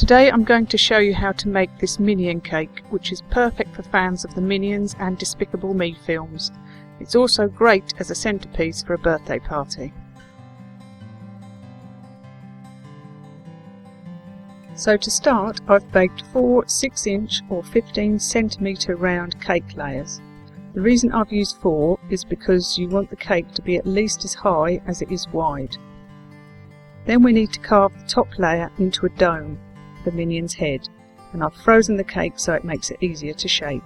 Today I'm going to show you how to make this Minion cake, which is perfect for fans of the Minions and Despicable Me films. It's also great as a centrepiece for a birthday party. So to start, I've baked 4 6-inch or 15cm round cake layers. The reason I've used 4 is because you want the cake to be at least as high as it is wide. Then we need to carve the top layer into a dome, the Minion's head, and I've frozen the cake so it makes it easier to shape.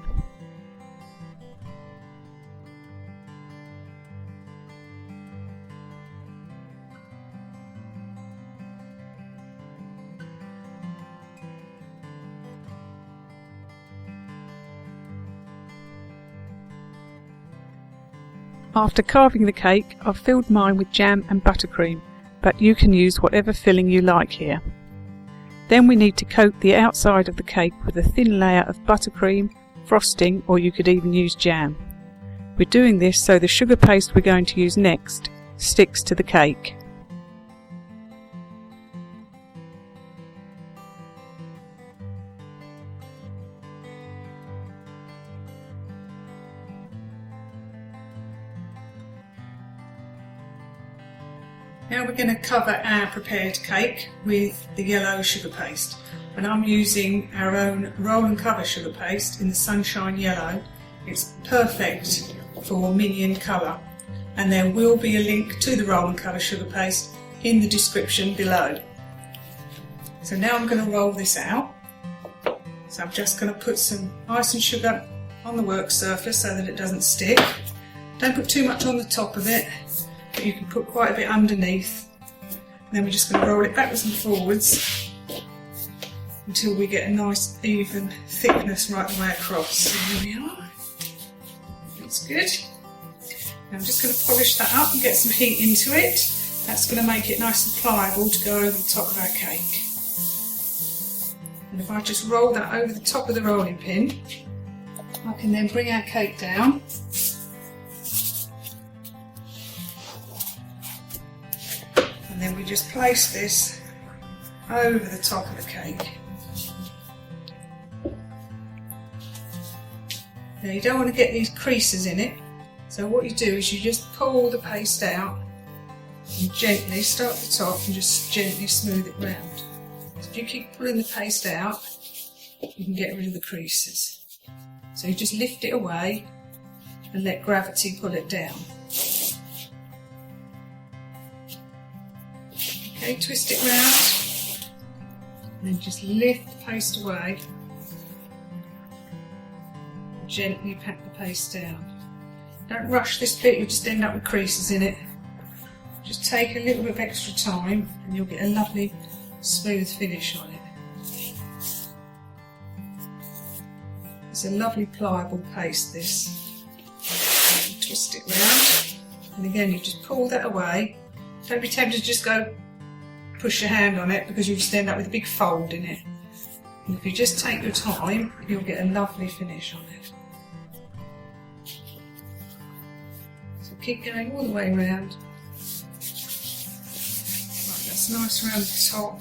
After carving the cake, I've filled mine with jam and buttercream, but you can use whatever filling you like here. Then we need to coat the outside of the cake with a thin layer of buttercream, frosting, or you could even use jam. We're doing this so the sugar paste we're going to use next sticks to the cake. Now we're going to cover our prepared cake with the yellow sugar paste, and I'm using our own roll and cover sugar paste in the sunshine yellow. It's perfect for Minion colour, and there will be a link to the roll and cover sugar paste in the description below. So now I'm going to roll this out. So I'm just going to put some ice and sugar on the work surface so that it doesn't stick. Don't put too much on the top of it, but you can put quite a bit underneath. And then we're just going to roll it backwards and forwards until we get a nice even thickness right the way across. So here we are. That's good. Now I'm just going to polish that up and get some heat into it. That's going to make it nice and pliable to go over the top of our cake. And if I just roll that over the top of the rolling pin, I can then bring our cake down. And then we just place this over the top of the cake. Now you don't want to get these creases in it, so what you do is you just pull the paste out and gently start at the top and just gently smooth it round. So if you keep pulling the paste out, you can get rid of the creases. So you just lift it away and let gravity pull it down. Okay, twist it round and then just lift the paste away and gently pat the paste down. Don't rush this bit, you'll just end up with creases in it. Just take a little bit of extra time and you'll get a lovely smooth finish on it. It's a lovely pliable paste, this. Twist it round and again you just pull that away. Don't be tempted to just go push your hand on it because you'll just end up with a big fold in it. And if you just take your time, you'll get a lovely finish on it. So keep going all the way around. Right, that's nice around the top.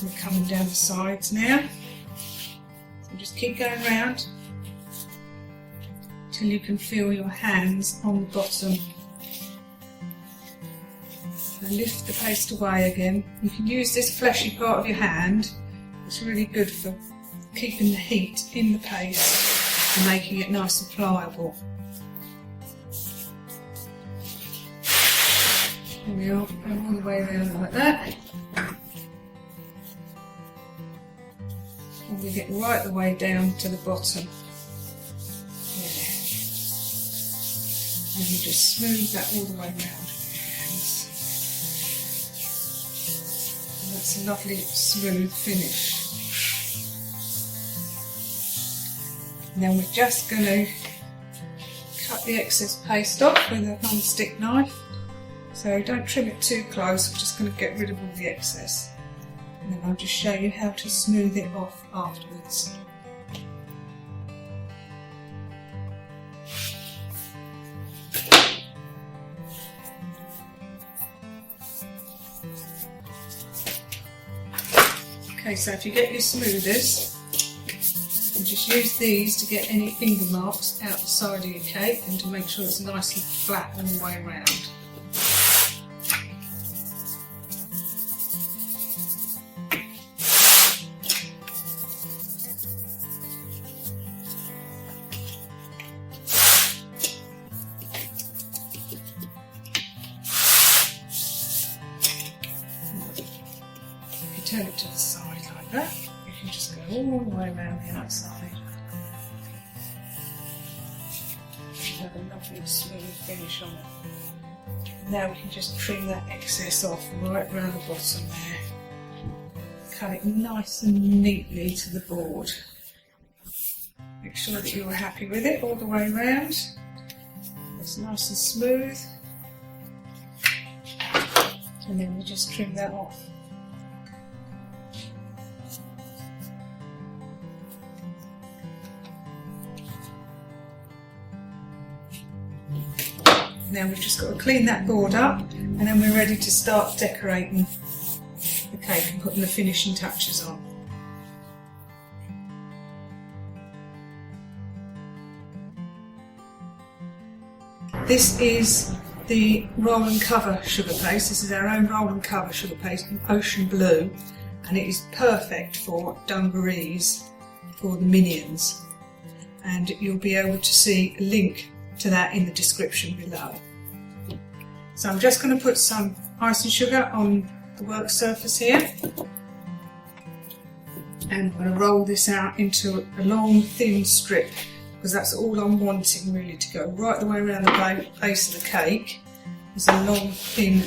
We're coming down the sides now. So just keep going round until you can feel your hands on the bottom. And lift the paste away again. You can use this fleshy part of your hand. It's really good for keeping the heat in the paste and making it nice and pliable. There we are, going all the way around like that. And we get right the way down to the bottom. Yeah. And then we just smooth that all the way around. That's a lovely smooth finish. And then we're just going to cut the excess paste off with a non-stick knife. So don't trim it too close, we're just going to get rid of all the excess. And then I'll just show you how to smooth it off afterwards. Okay, so if you get your smoothers, and just use these to get any finger marks out the side of your cake and to make sure it's nice and flat all the way around. Turn it to the side like that. You can just go all the way around the outside. You have a lovely smooth finish on it. Now we can just trim that excess off right around the bottom there. Cut it nice and neatly to the board. Make sure that you're happy with it all the way around. It's nice and smooth. And then we just trim that off. Now we've just got to clean that board up, and then we're ready to start decorating the cake and putting the finishing touches on. This is the roll and cover sugar paste. This is our own roll and cover sugar paste in ocean blue, and it is perfect for Dungarees for the Minions, and you'll be able to see a link to that in the description below. So I'm just going to put some icing sugar on the work surface here, and I'm going to roll this out into a long thin strip, because that's all I'm wanting really to go right the way around the base of the cake. Is a long thin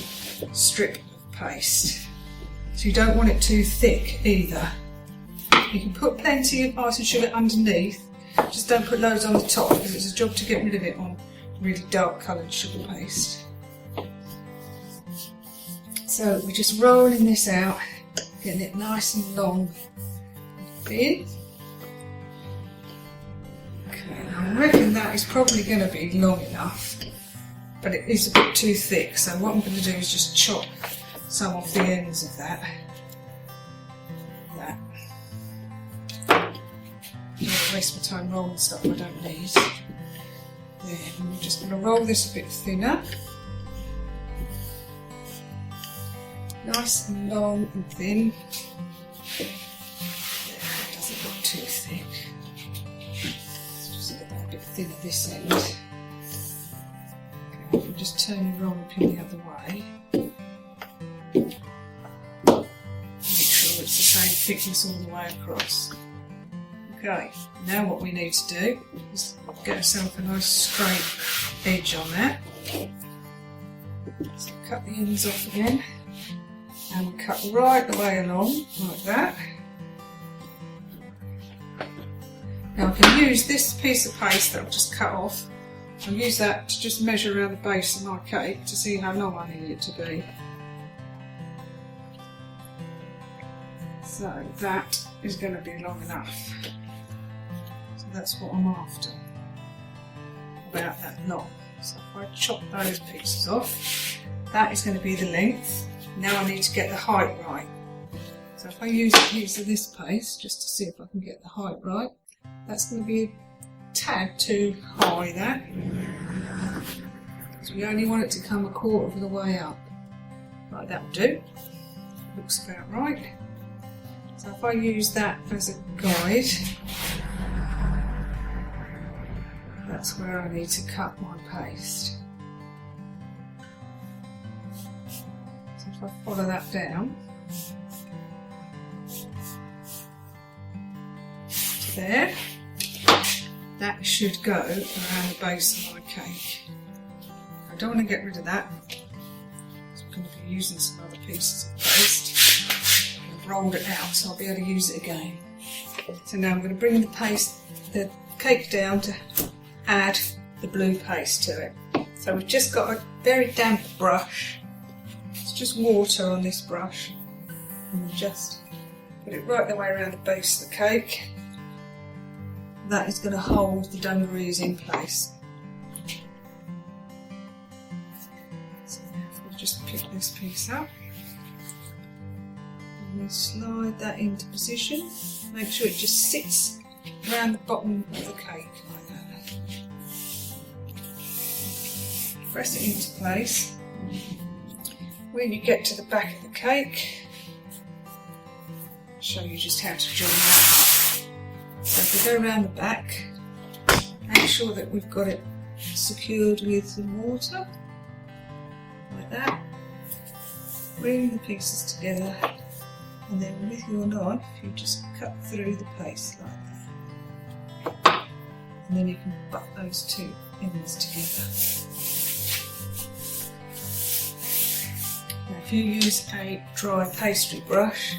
strip of paste. So you don't want it too thick either. You can put plenty of icing sugar underneath, just don't put loads on the top, because it's a job to get rid of it on really dark coloured sugar paste. So we're just rolling this out, getting it nice and long and thin. Okay, I reckon that is probably going to be long enough, but it is a bit too thick, so what I'm going to do is just chop some off the ends of that. I don't waste my time rolling stuff I don't need. Then I'm just going to roll this a bit thinner. Nice and long and thin. There, it doesn't look too thick. Let's just get that a bit thinner this end. Okay, you can just turn your rolling pin the other way. Make sure it's the same thickness all the way across. Okay, now what we need to do is get ourselves a nice straight edge on that. So cut the ends off again, and we cut right the way along like that. Now I can use this piece of paste that I've just cut off and use that to just measure around the base of my cake to see how long I need it to be. So that is going to be long enough. That's what I'm after, about that long. So if I chop those pieces off, that is going to be the length. Now I need to get the height right. So if I use a piece of this paste, just to see if I can get the height right, that's going to be a tad too high, that. So we only want it to come a quarter of the way up. Right, that'll do. Looks about right. So if I use that as a guide, that's where I need to cut my paste. So if I follow that down to there, that should go around the base of my cake. I don't want to get rid of that, so I'm going to be using some other pieces of paste. I've rolled it out, so I'll be able to use it again. So now I'm going to bring the cake down to add the blue paste to it. So we've just got a very damp brush. It's just water on this brush, and we'll just put it right the way around the base of the cake. That is going to hold the dungarees in place. So now we'll just pick this piece up and and slide that into position. Make sure it just sits around the bottom of the cake like that. Press it into place. When you get to the back of the cake, I'll show you just how to join that up. So if we go around the back, make sure that we've got it secured with some water, like that. Bring the pieces together, and then with your knife you just cut through the paste like that, and then you can butt those two ends together. Now if you use a dry pastry brush,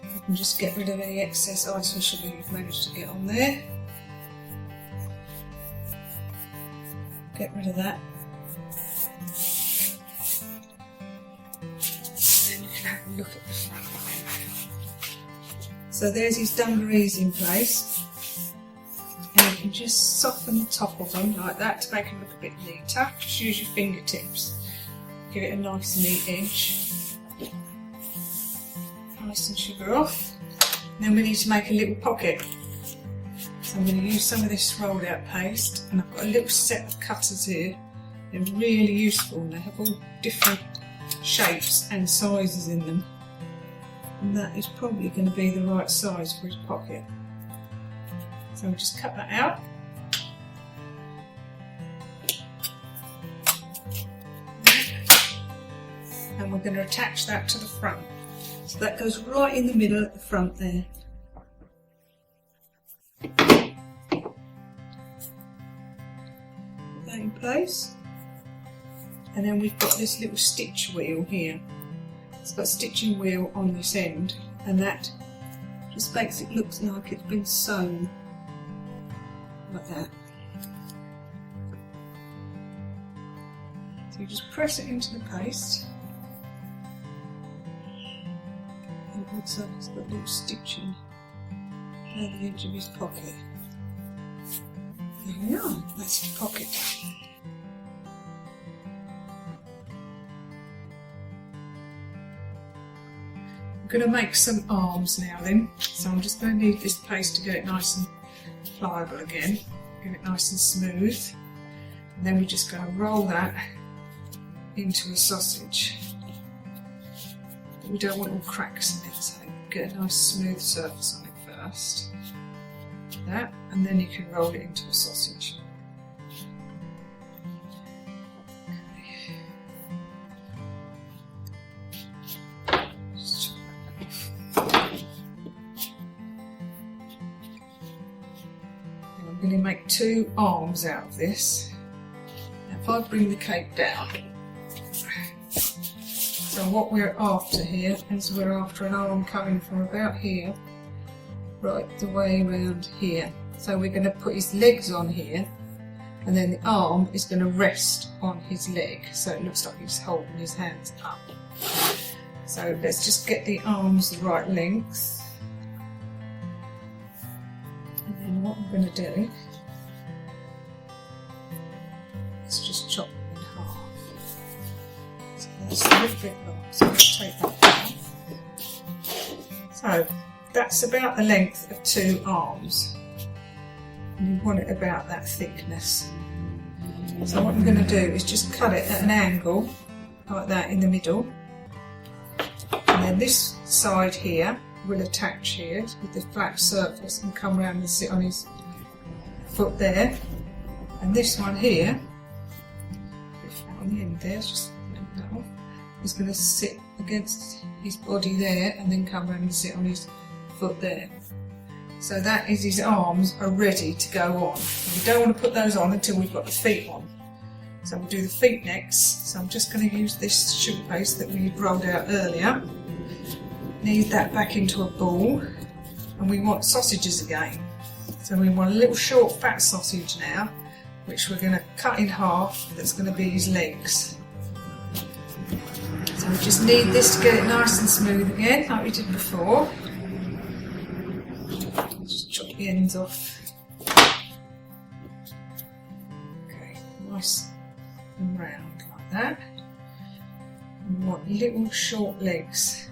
you can just get rid of any excess ice and sugar you've managed to get on there. Get rid of that. Then you can have a look at the front. So there's his dungarees in place. And you can just soften the top of them like that to make them look a bit neater. Just use your fingertips. Give it a nice neat edge. Nice and sugar off. And then we need to make a little pocket. So I'm going to use some of this rolled out paste, and I've got a little set of cutters here. They're really useful and they have all different shapes and sizes in them. And that is probably going to be the right size for his pocket. So we'll just cut that out. And we're going to attach that to the front. So that goes right in the middle at the front there. In place, and then we've got this little stitch wheel here. It's got a stitching wheel on this end, and that just makes it look like it's been sewn like that. So you just press it into the paste, and it looks like it's got a little stitching around the edge of his pocket. There we are, that's the pocket. I'm going to make some arms now then, so I'm just going to need this paste to get it nice and pliable again, get it nice and smooth, and then we're just going to roll that into a sausage. But we don't want all cracks in it, so get a nice smooth surface on it first. That, and then you can roll it into a sausage. I'm going to make two arms out of this. Now if I bring the cake down, so what we're after here is we're after an arm coming from about here right the way around here. So we're going to put his legs on here, and then the arm is going to rest on his leg, so it looks like he's holding his hands up. So let's just get the arms the right length, and then what I'm going to do is just chop them in half. So that's a little bit long, so let's take that down. So that's about the length of two arms, and you want it about that thickness. So what I'm going to do is just cut it at an angle like that in the middle, and then this side here will attach here with the flat surface and come around and sit on his foot there, and this one here on the end there, just that off, is going to sit against his body there and then come around and sit on his foot there. So that is his arms are ready to go on. We don't want to put those on until we've got the feet on. So we'll do the feet next. So I'm just going to use this sugar paste that we rolled out earlier. Knead that back into a ball, and we want sausages again. So we want a little short fat sausage now, which we're going to cut in half. That's going to be his legs. So we just knead this to get it nice and smooth again, like we did before. Just chop the ends off. Okay, nice and round like that. And we want little short legs.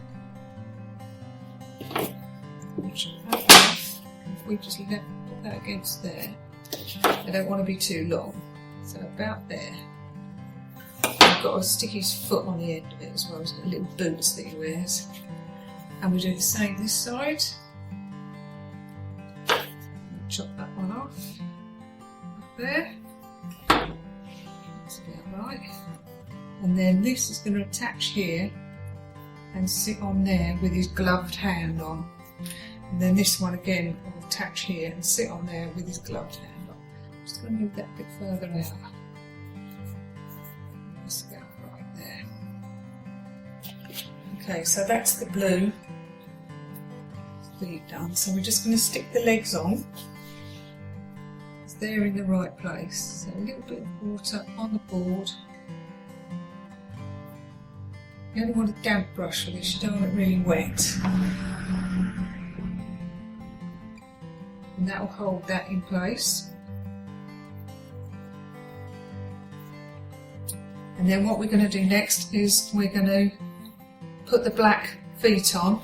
we just put that against there, I don't want to be too long, so about there. I've got to stick his foot on the end of it as well. He's got little boots that he wears. And we do the same this side. Chop that one off. Up there. That's about right. And then this is going to attach here and sit on there with his gloved hand on. And then this one again will attach here and sit on there with his gloved hand on. I'm just going to move that a bit further out. That's about right there. Okay, so that's the blue sleeve done. So we're just going to stick the legs on. It's there in the right place. So a little bit of water on the board. You only want a damp brush for this, you don't want it really wet. And that will hold that in place. And then what we're going to do next is we're going to put the black feet on.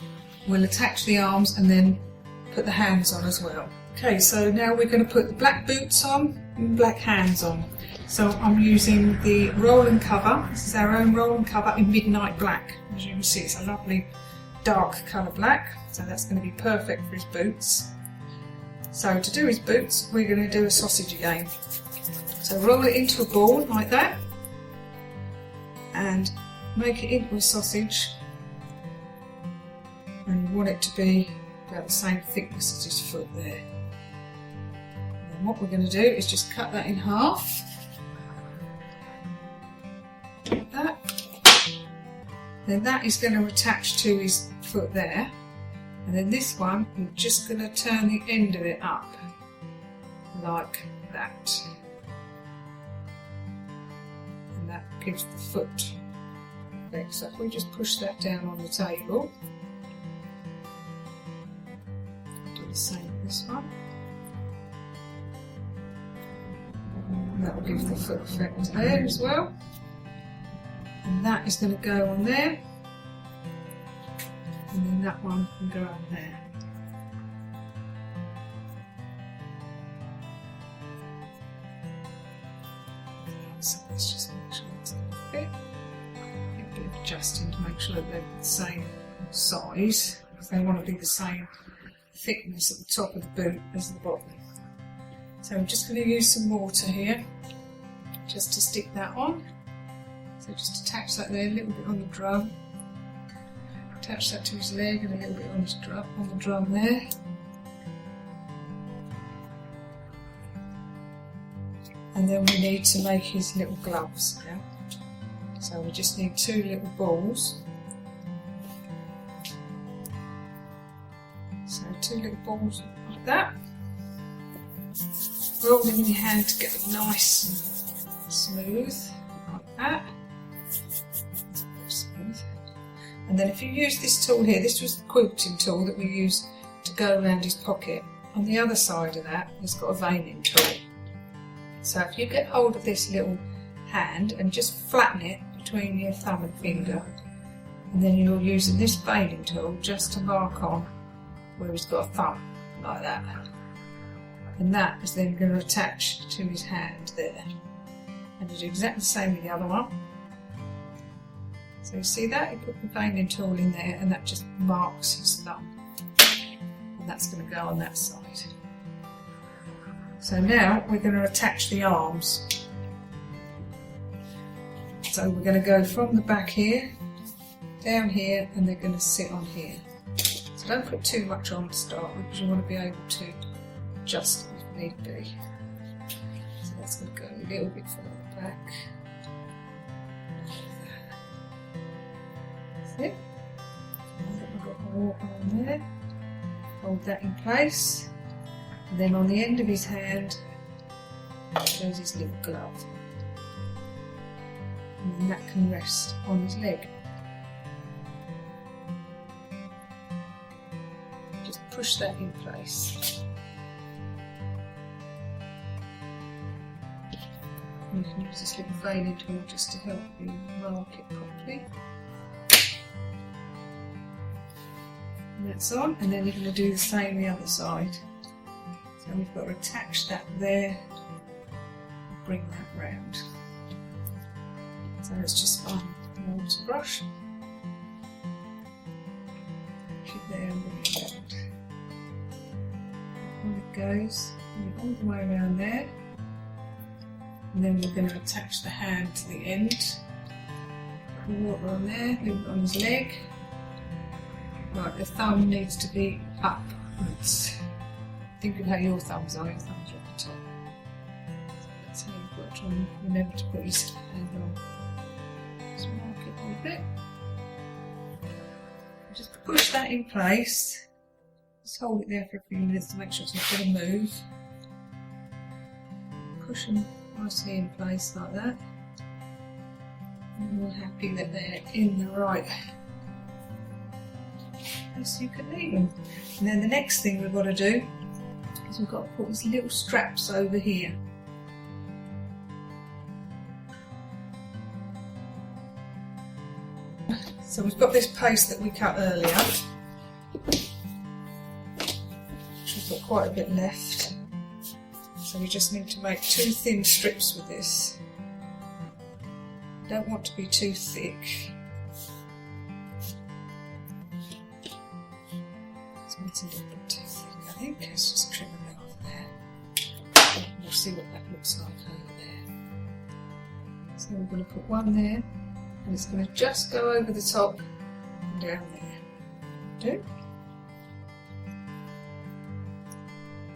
We'll attach the arms and then put the hands on as well. Okay, so now we're going to put the black boots on and black hands on. So I'm using the roll and cover. This is our own roll and cover in midnight black. As you can see, it's a lovely dark colour black, so that's going to be perfect for his boots. So to do his boots, we're going to do a sausage again. So roll it into a ball like that and make it into a sausage, and you want it to be about the same thickness as his foot there. And what we're going to do is just cut that in half. Like that. Then that is going to attach to his foot there, and then this one we're just going to turn the end of it up like that, and that gives the foot effect. So if we just push that down on the table, do the same with this one, and that will give the foot effect there as well. And that is going to go on there, and then that one can go on there. So let's just make sure it's going to fit. Get a bit of adjusting to make sure that they're the same size, because they want to be the same thickness at the top of the boot as the bottom. So I'm just going to use some water here just to stick that on. So just attach that there, a little bit on the drum. Attach that to his leg and a little bit on his drum, on the drum there. And then we need to make his little gloves now. So we just need 2 little balls. So 2 little balls like that. Roll them in your hand to get them nice and smooth, like that. And then if you use this tool here, this was the quilting tool that we used to go around his pocket. On the other side of that, it's got a veining tool. So if you get hold of this little hand and just flatten it between your thumb and finger, and then you're using this veining tool just to mark on where he's got a thumb, like that. And that is then going to attach to his hand there. And you do exactly the same with the other one. So you see that? You put the veining tool in there and that just marks his thumb. And that's going to go on that side. So now we're going to attach the arms. So we're going to go from the back here, down here, and they're going to sit on here. So don't put too much on to start with, because you want to be able to adjust it if need be. So that's going to go a little bit further back. It. We've got the water on there, hold that in place, and then on the end of his hand goes his little glove, and then that can rest on his leg. Just push that in place. And you can use this little veining tool just to help you mark it properly. And that's on, and then you're going to do the same the other side. and we've got to attach that there, bring that round. So it's just fine. The water brush. Attach it there and bring it round. On it goes, all the way around there. And then we're going to attach the hand to the end. Put the water on there, leave it on his leg. Right, the thumb needs to be upwards. Think of how your thumbs are, your thumbs are at the top. So that's how you've got to try and remember to put your hand on. Just mark it a little bit. Just push that in place. Just hold it there for a few minutes to make sure it's not going to move. Push them nicely in place like that. And we're happy that they're in the right place you can leave them. And then the next thing we've got to do is we've got to put these little straps over here. So we've got this paste that we cut earlier. We've got quite a bit left, so we just need to make 2 thin strips with this. Don't want to be too thick. It's a little bit too thick, I think. Let's just trim a bit off there. We'll see what that looks like over there. So we're going to put one there, and it's going to just go over the top and down there. Do.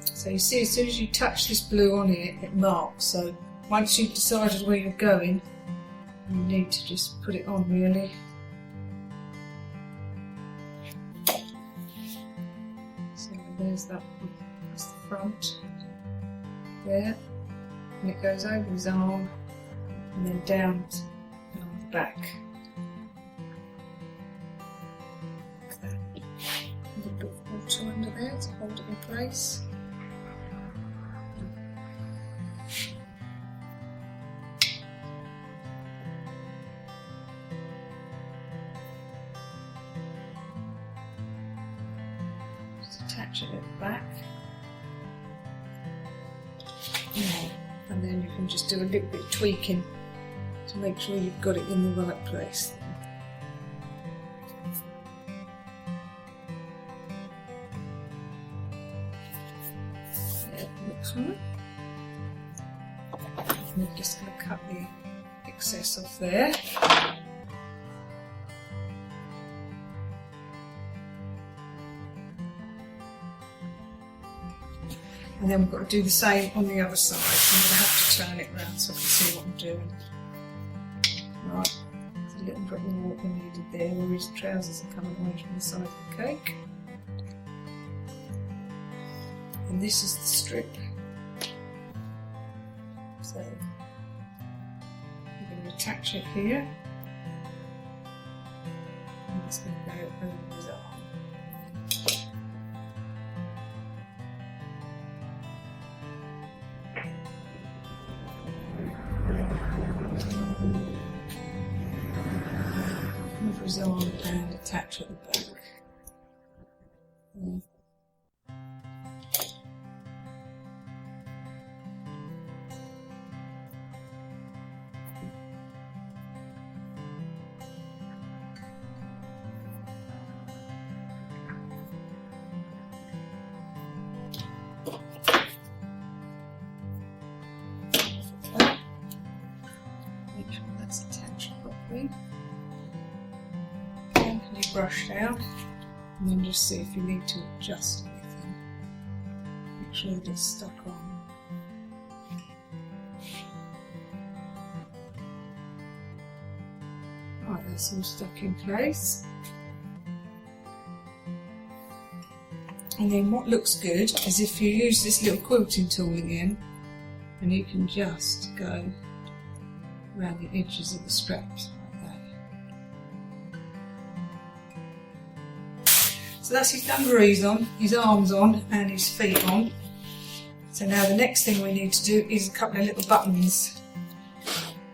So you see, as soon as you touch this blue on it, it marks. So once you've decided where you're going, you need to just put it on really. So there's that one. That's the front. There. And it goes over his arm and then down along the back. Like that. A little bit of water under there to hold it in place. Attach it at the back, and then you can just do a little bit of tweaking to make sure you've got it in the right place. There, the next one. And we're just going to cut the excess off there. And then we've got to do the same on the other side. So I'm going to have to turn it around so I can see what I'm doing. Right, there's a little drop of water needed there where his trousers are coming away from the side of the cake. And this is the strip. So I'm going to attach it here. And it's going to go over his arm. Over his arm and attach at the back. Make sure that's attached properly. Brush down and then just see if you need to adjust anything. Make sure that it's stuck on. Right, that's all stuck in place. And then what looks good is if you use this little quilting tool again, and you can just go around the edges of the straps. So that's his dungarees on, his arms on and his feet on. So now the next thing we need to do is a couple of little buttons.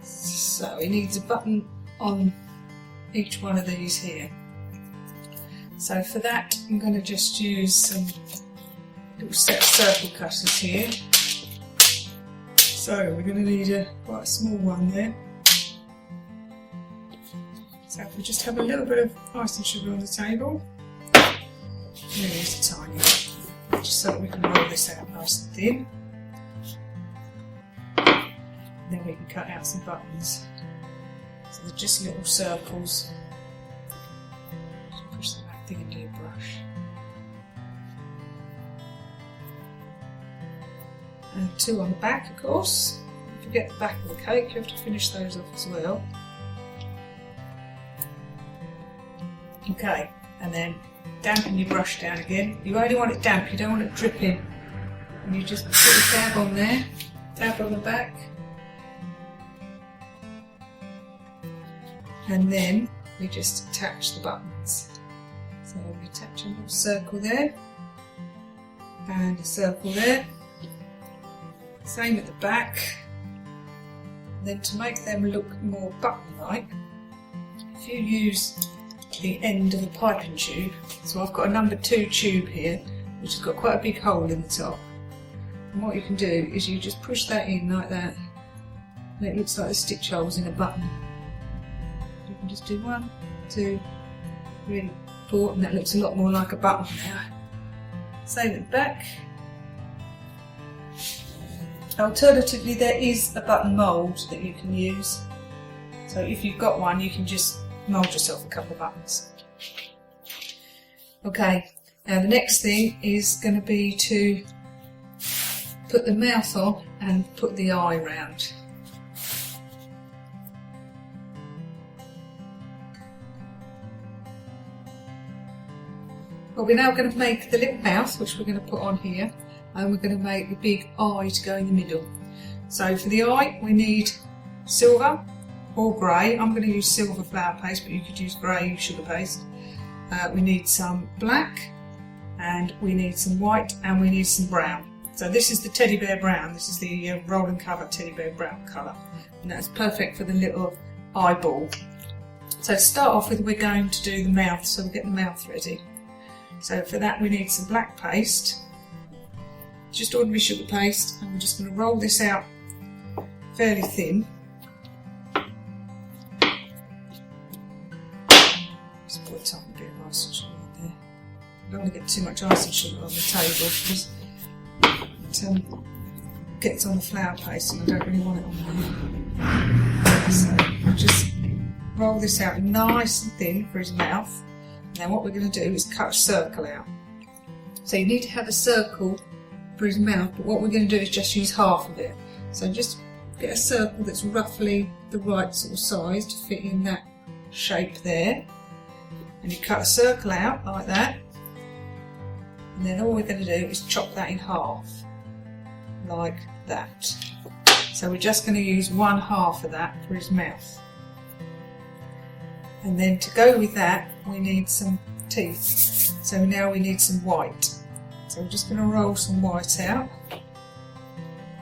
So he needs a button on each one of these here. So for that I'm going to just use some little set of circle cutters here. So we're going to need quite a small one there. So if we just have a little bit of icing sugar on the table, really is a tiny one, just so that we can roll this out nice and thin. And then we can cut out some buttons. So they're just little circles. Just push the back thing into your brush. And 2 on the back, of course. If you get the back of the cake, you have to finish those off as well. Okay, and then dampen your brush down again. You only want it damp, you don't want it dripping. And you just put a dab on there, dab on the back. And then we just attach the buttons. So we attach a little circle there, and a circle there. Same at the back. And then to make them look more button-like, if you use the end of a piping tube, so I've got a number 2 tube here, which has got quite a big hole in the top. And what you can do is you just push that in like that, and it looks like the stitch holes in a button. You can just do 1, 2, 3, 4, and that looks a lot more like a button now. Same at the back. Alternatively, there is a button mould that you can use. So if you've got one, you can just mould yourself a couple of buttons. Okay, now the next thing is going to be to put the mouth on and put the eye round. Well, we're now going to make the little mouth, which we're going to put on here, and we're going to make the big eye to go in the middle. So for the eye, we need silver or grey. I'm going to use silver flour paste, but you could use grey sugar paste. We need some black, and we need some white, and we need some brown. So this is the teddy bear brown. This is the roll and cover teddy bear brown colour, and that's perfect for the little eyeball. So to start off with, we're going to do the mouth, so we'll get the mouth ready. So for that, we need some black paste, just ordinary sugar paste, and we're just going to roll this out fairly thin. Just put a tiny bit of icing sugar on there. I don't want to get too much icing sugar on the table because it gets on the flour paste and I don't really want it on there. So we'll just roll this out nice and thin for his mouth. Now what we're going to do is cut a circle out. So you need to have a circle for his mouth, but what we're going to do is just use half of it. So just get a circle that's roughly the right sort of size to fit in that shape there. And you cut a circle out like that. And then all we're going to do is chop that in half, like that. So we're just going to use 1/2 of that for his mouth. And then to go with that, we need some teeth. So now we need some white. So we're just going to roll some white out.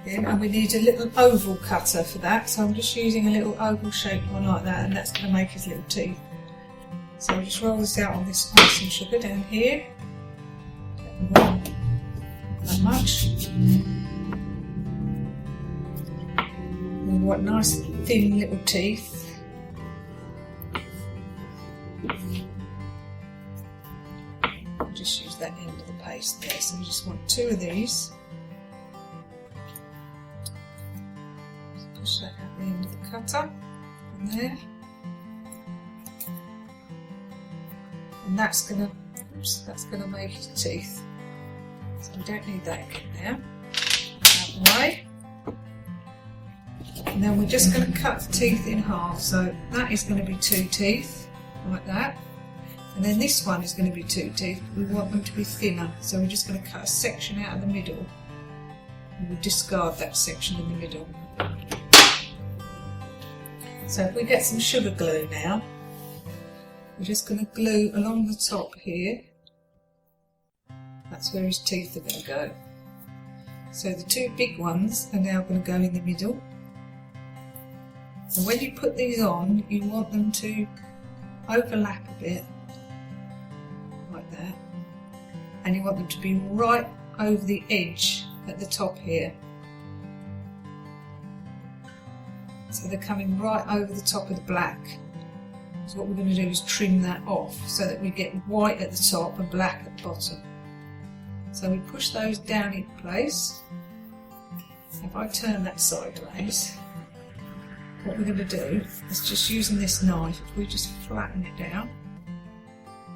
Again, and we need a little oval cutter for that. So I'm just using a little oval shaped one like that, and that's going to make his little teeth. So we'll just roll this out on this icing sugar down here. Not that much. We want nice thin little teeth. Just use that end of the paste there, so we just want 2 of these. Just push that out the end of the cutter, in there. And that's gonna make his teeth. So we don't need that again now. Out the way. And then we're just going to cut the teeth in half. So that is going to be 2 teeth, like that. And then this one is going to be 2 teeth. We want them to be thinner, so we're just going to cut a section out of the middle. And we'll discard that section in the middle. So if we get some sugar glue now, we're just going to glue along the top here. That's where his teeth are going to go. So the 2 big ones are now going to go in the middle. And when you put these on, you want them to overlap a bit, like that. And you want them to be right over the edge at the top here. So they're coming right over the top of the black. So what we're going to do is trim that off so that we get white at the top and black at the bottom. So we push those down in place. If I turn that sideways, what we're going to do is just using this knife, if we just flatten it down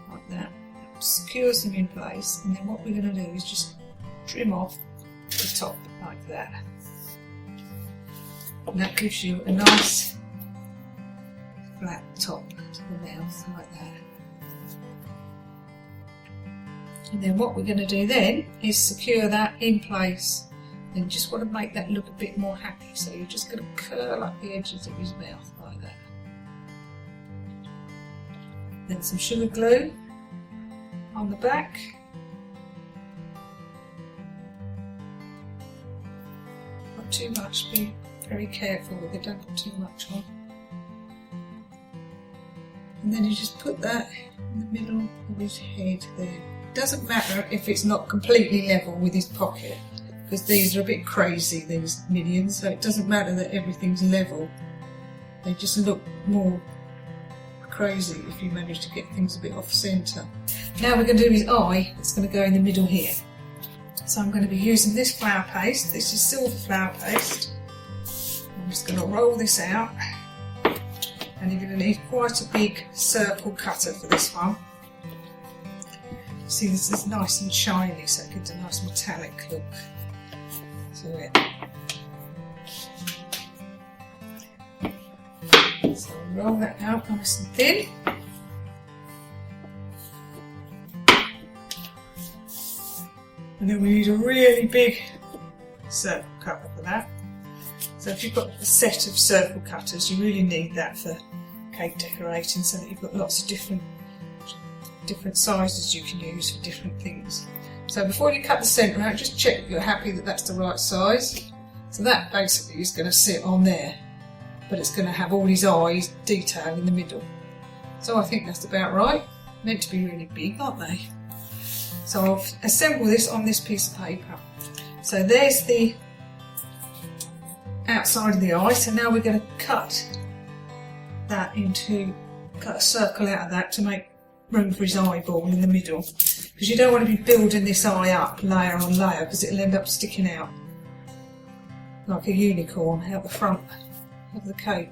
like that, that secures them in place, and then what we're going to do is just trim off the top like that. And that gives you a nice flat top to the mouth like that. And then what we're going to do then is secure that in place. And you just want to make that look a bit more happy, so you're just going to curl up the edges of his mouth like that. Then some sugar glue on the back. Not too much, be very careful with it, don't put too much on. And then you just put that in the middle of his head there. It doesn't matter if it's not completely level with his pocket, because these are a bit crazy, these Minions, so it doesn't matter that everything's level. They just look more crazy if you manage to get things a bit off centre. Now we're going to do his eye. It's going to go in the middle here. So I'm going to be using this flour paste. This is silver flour paste. I'm just going to roll this out, and you're going to need quite a big circle cutter for this one. See, this is nice and shiny, so it gives a nice metallic look to it. So roll that out nice and thin. And then we need a really big circle cutter for that. So if you've got a set of circle cutters, you really need that for cake decorating, so that you've got lots of different sizes you can use for different things. So before you cut the centre out, just check that you're happy that that's the right size. So that basically is going to sit on there, but it's going to have all his eyes detail in the middle. So I think that's about right. Meant to be really big, aren't they? So I'll assemble this on this piece of paper. So there's the outside of the eye. So now we're going to cut a circle out of that to make room for his eyeball in the middle, because you don't want to be building this eye up layer on layer, because it'll end up sticking out like a unicorn out the front of the cake.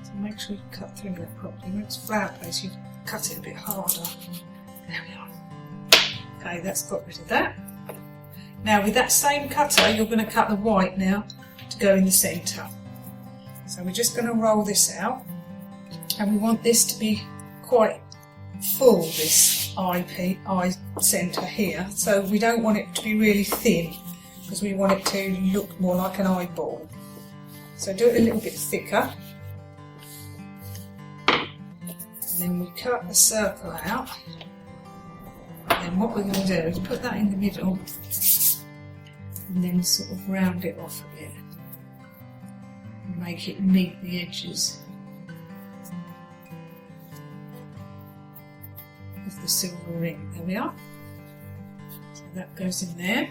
So make sure you cut through that properly. When it's flour paste, you cut it a bit harder. There we are. Okay, that's got rid of that. Now with that same cutter, you're going to cut the white now to go in the centre. So we're just going to roll this out, and we want this to be quite full, this eye centre here, so we don't want it to be really thin, because we want it to look more like an eyeball. So do it a little bit thicker, and then we cut the circle out, and then what we're going to do is put that in the middle and then sort of round it off a bit and make it meet the edges of the silver ring. There we are. So that goes in there.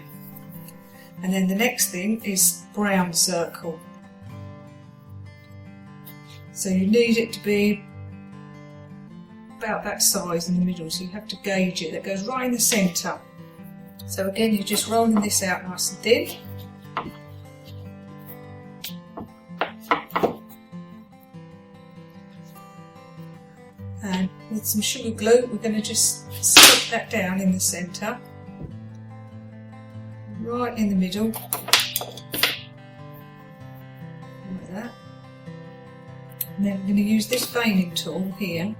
And then the next thing is brown circle. So you need it to be about that size in the middle, so you have to gauge it. That goes right in the centre. So again, you're just rolling this out nice and thin. And with some sugar glue, we're going to just stick that down in the centre, right in the middle, like that. And then we're going to use this veining tool here.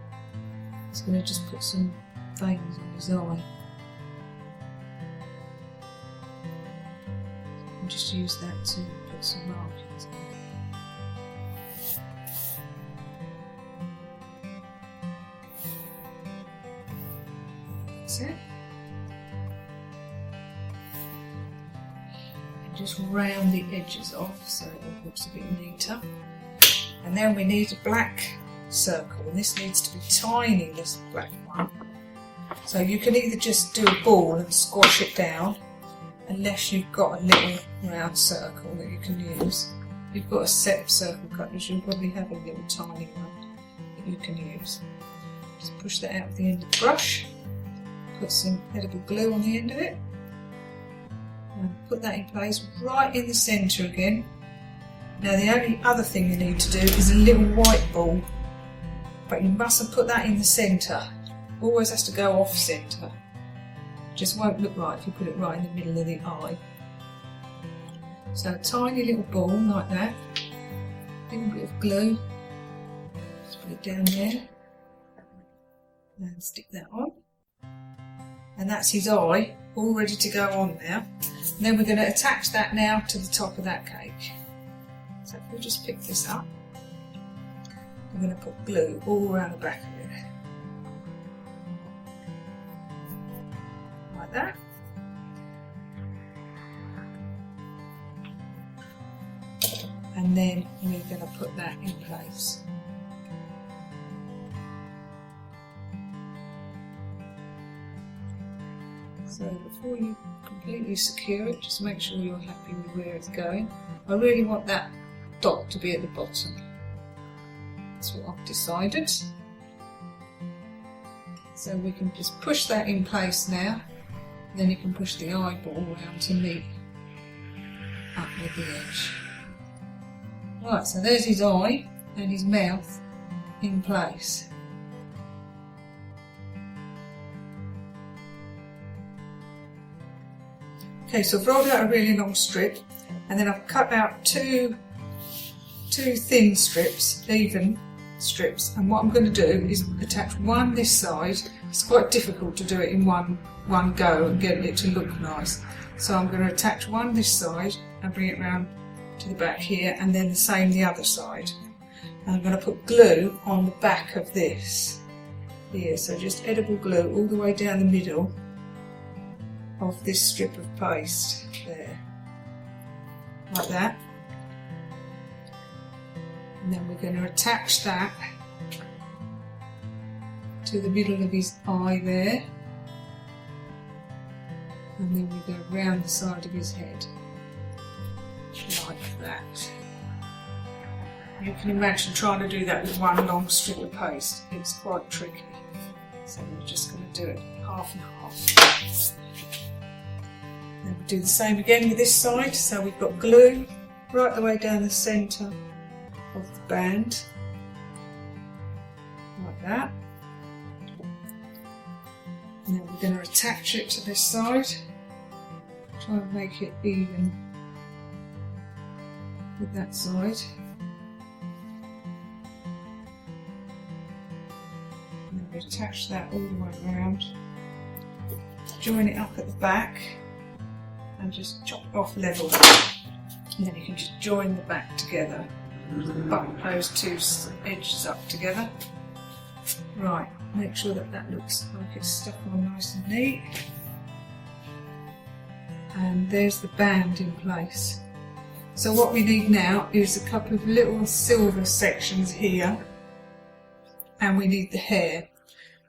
It's going to just put some veins on his eye. And just use that to put some markings on. That's it. And just round the edges off so it looks a bit neater. And then we need a black circle, and this needs to be tiny, this black one. So you can either just do a ball and squash it down, unless you've got a little round circle that you can use. If you've got a set of circle cutters, you'll probably have a little tiny one that you can use. Just push that out with the end of the brush, put some edible glue on the end of it, and put that in place right in the centre again. Now the only other thing you need to do is a little white ball, but you mustn't put that in the centre. Always has to go off centre. Just won't look right if you put it right in the middle of the eye. So a tiny little ball like that, a little bit of glue, just put it down there and stick that on. And that's his eye, all ready to go on now. And then we're going to attach that now to the top of that cake. So if we'll just pick this up, we're going to put glue all around the back of it. Like that. And then we're going to put that in place. So before you completely secure it, just make sure you're happy with where it's going. I really want that dot to be at the bottom. That's what I've decided. So we can just push that in place now. Then you can push the eyeball around to meet up with the edge. Right, so there's his eye and his mouth in place. Okay, so I've rolled out a really long strip, and then I've cut out two thin strips, even strips, and what I'm going to do is attach one this side. It's quite difficult to do it in one go and get it to look nice. So I'm going to attach one this side and bring it round to the back here, and then the same the other side. And I'm going to put glue on the back of this here, so just edible glue all the way down the middle of this strip of paste there, like that. And then we're going to attach that to the middle of his eye there, and then we go round the side of his head like that. You can imagine trying to do that with one long strip of paste. It's quite tricky, so we're just going to do it half and half. Then we'll do the same again with this side. So we've got glue right the way down the centre of the band, like that. And then we're going to attach it to this side, try and make it even with that side. And then we attach that all the way around, join it up at the back and just chop it off level. And then you can just join the back together, butt those two edges up together. Right, make sure that that looks like it's stuck on nice and neat. And there's the band in place. So what we need now is a couple of little silver sections here, and we need the hair.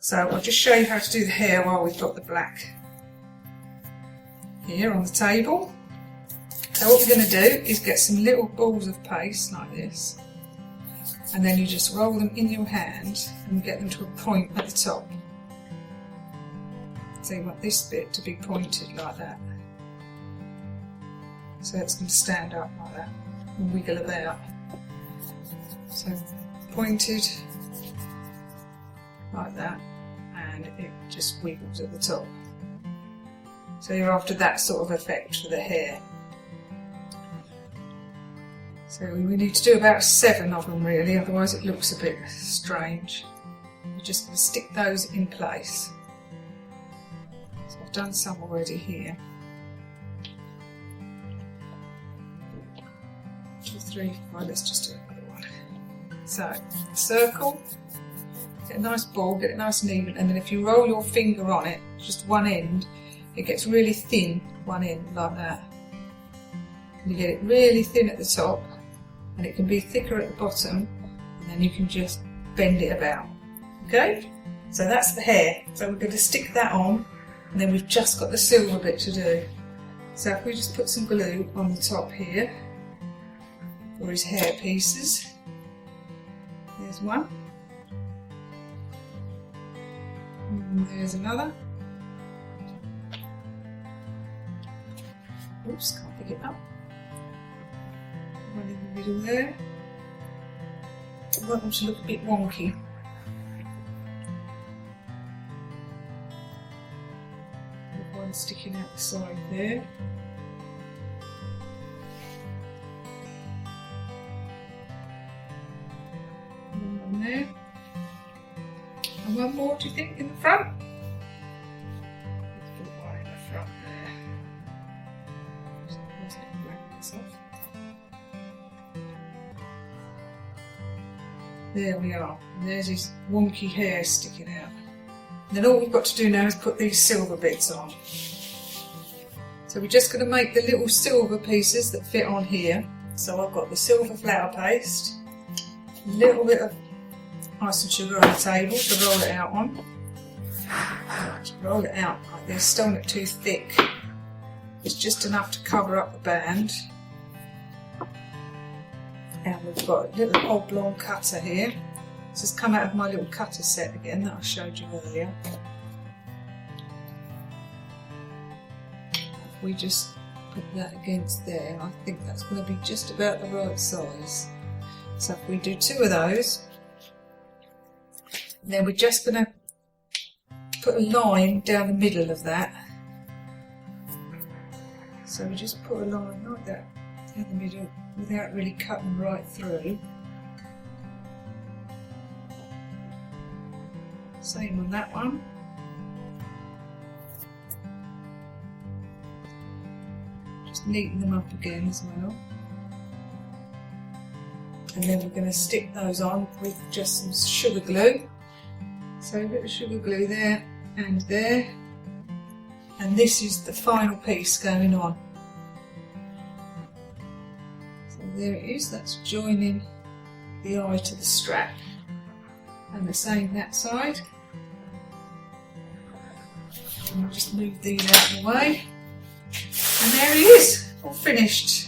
So I'll just show you how to do the hair while we've got the black here on the table. So what we're going to do is get some little balls of paste like this, and then you just roll them in your hand and get them to a point at the top. So you want this bit to be pointed like that. So it's going to stand up like that and wiggle about. So pointed like that, and it just wiggles at the top. So you're after that sort of effect for the hair. So we need to do about 7 of them really, otherwise it looks a bit strange. We're just going to stick those in place. So I've done some already here. 2, 3, 4, let's just do another one. So, circle, get a nice ball, get it nice and even, and then if you roll your finger on it, just one end, it gets really thin, one end, like that. And you get it really thin at the top, and it can be thicker at the bottom, and then you can just bend it about. Okay? So that's the hair. So we're going to stick that on, and then we've just got the silver bit to do. So if we just put some glue on the top here for his hair pieces. There's one. And there's another. Oops, can't pick it up. One in the middle there. I want them to look a bit wonky. One sticking out the side there. And one there. And one more, do you think, in the front? Let's put one in the front there. Just blank this off. There we are. And there's his wonky hair sticking out. And then all we've got to do now is put these silver bits on. So we're just going to make the little silver pieces that fit on here. So I've got the silver flour paste, a little bit of ice and sugar on the table to roll it out on. Just roll it out like this, don't want it too thick. It's just enough to cover up the band. And we've got a little oblong cutter here. This has come out of my little cutter set again that I showed you earlier. If we just put that against there, I think that's going to be just about the right size. So if we do two of those, then we're just going to put a line down the middle of that. So we just put a line like that in the middle without really cutting right through. Same on that one. Just neaten them up again as well. And then we're going to stick those on with just some sugar glue. So a bit of sugar glue there and there. And this is the final piece going on. So there it is, that's joining the eye to the strap. And the same that side. And we'll just move these out of the way. And there he is, all finished.